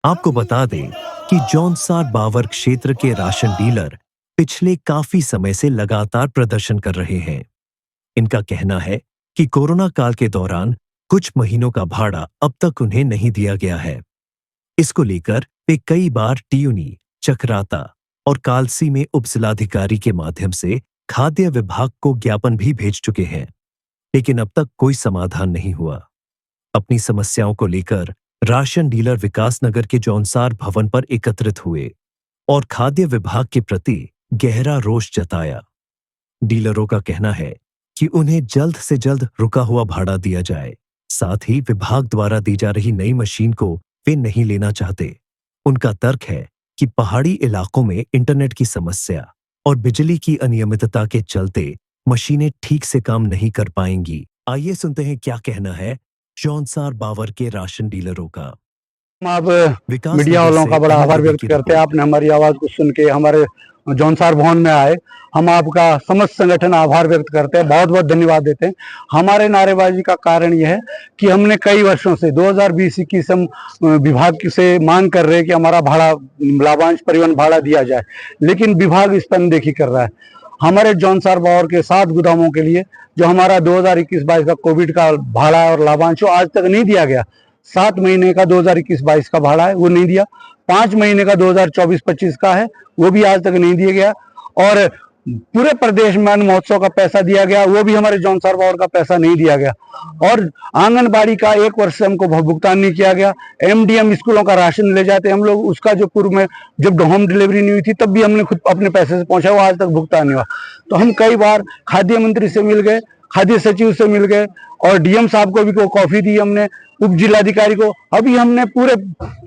आपको बता दें कि जौनसार बावर क्षेत्र के राशन डीलर पिछले काफी समय से लगातार प्रदर्शन कर रहे हैं। इनका कहना है कि कोरोना काल के दौरान कुछ महीनों का भाड़ा अब तक उन्हें नहीं दिया गया है। इसको लेकर वे कई बार टियूनी, चकराता और कालसी में उपजिलाधिकारी के माध्यम से खाद्य विभाग को ज्ञापन भी भेज चुके हैं, लेकिन अब तक कोई समाधान नहीं हुआ। अपनी समस्याओं को लेकर राशन डीलर विकासनगर के जौनसार भवन पर एकत्रित हुए और खाद्य विभाग के प्रति गहरा रोष जताया। डीलरों का कहना है कि उन्हें जल्द से जल्द रुका हुआ भाड़ा दिया जाए। साथ ही विभाग द्वारा दी जा रही नई मशीन को वे नहीं लेना चाहते। उनका तर्क है कि पहाड़ी इलाकों में इंटरनेट की समस्या और बिजली की अनियमितता के चलते मशीनें ठीक से काम नहीं कर पाएंगी। आइए सुनते हैं क्या कहना है जौनसार बावर के राशन डीलरों का। हम आप मीडिया वालों का बड़ा आभार व्यक्त करते हैं। आपने हमारी आवाज को सुन के हमारे जौनसार भवन में आए। हम आपका समस्त संगठन आभार व्यक्त करते हैं, बहुत बहुत धन्यवाद देते हैं। हमारे नारेबाजी का कारण यह है कि हमने कई वर्षों से 2020-21 हम विभाग से मांग कर रहे हैं कि हमारा भाड़ा लाभांश परिवहन भाड़ा दिया जाए, लेकिन विभाग इस पर अनदेखी कर रहा है। हमारे जौनसार बावर के 7 गोदामों के लिए जो हमारा 2021-22 का कोविड का भाड़ा और लाभांश आज तक नहीं दिया गया। 7 महीने का 2021-22 का भाड़ा है वो नहीं दिया, 5 महीने का 2024-25 का है वो भी आज तक नहीं दिया गया, और पूरे प्रदेश में अन्न महोत्सव का पैसा दिया गया वो भी हमारे जौनसार बावर का पैसा नहीं दिया गया, और आंगनबाड़ी का 1 वर्ष से हमको भुगतान नहीं किया गया। एमडीएम स्कूलों का राशन ले जाते हम लोग, उसका जो पूर्व में जब होम डिलीवरी नहीं हुई थी तब भी हमने खुद अपने पैसे से पहुंचा, वो आज तक भुगतान नहीं हुआ। तो हम कई बार खाद्य मंत्री से मिल गए, खाद्य सचिव से मिल गए, और डीएम साहब को भी कॉफी दी हमने, उप जिलाधिकारी को। अभी हमने पूरे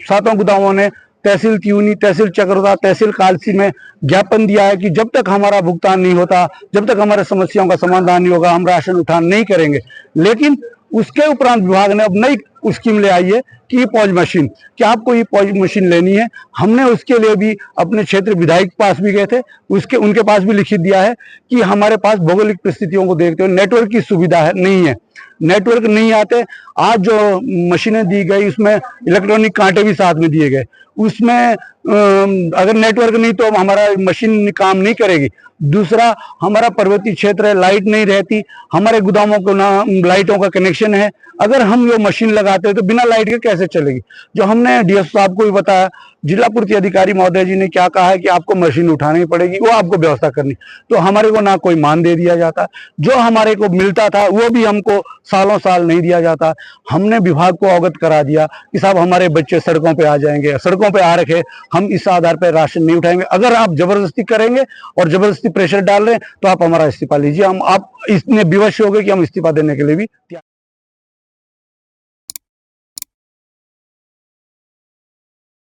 7 गोदामों ने तहसील त्यूनी, तहसील चकरदा, तहसील कालसी में ज्ञापन दिया है कि जब तक हमारा भुगतान नहीं होता, जब तक हमारे समस्याओं का समाधान नहीं होगा, हम राशन उठान नहीं करेंगे। लेकिन उसके उपरांत विभाग ने अब नई स्कीम ले आई है कि ई पॉज मशीन, कि आपको ई पॉज मशीन लेनी है। हमने उसके लिए भी अपने क्षेत्र विधायक के पास भी गए थे, उनके पास भी लिखित दिया है कि हमारे पास भौगोलिक परिस्थितियों को देखते हुए नेटवर्क की सुविधा है नहीं है, नेटवर्क नहीं आते। आज जो मशीनें दी गई उसमें इलेक्ट्रॉनिक कांटे भी साथ में दिए गए, उसमें अगर नेटवर्क नहीं तो हमारा मशीन काम नहीं करेगी। दूसरा, हमारा पर्वतीय क्षेत्र है, लाइट नहीं रहती, हमारे गोदामों को ना लाइटों का कनेक्शन है। अगर हम ये मशीन लगाते हैं तो बिना लाइट के कैसे चलेगी। जो हमने डीएस साहब को भी बताया, जिला पूर्ति अधिकारी महोदय जी ने क्या कहा है कि आपको मशीन उठानी पड़ेगी, वो आपको व्यवस्था करनी। तो हमारे को ना कोई मान दे दिया जाता, जो हमारे को मिलता था वो भी हमको सालों साल नहीं दिया जाता। हमने विभाग को अवगत करा दिया कि साहब हमारे बच्चे सड़कों पे आ जाएंगे, सड़कों पे आ रखे, हम इस आधार पर राशन नहीं उठाएंगे। अगर आप जबरदस्ती करेंगे और जबरदस्ती प्रेशर डाल रहे हैं तो आप हमारा इस्तीफा लीजिए। हम आप इतने विवश हो गए कि हम इस्तीफा देने के लिए भी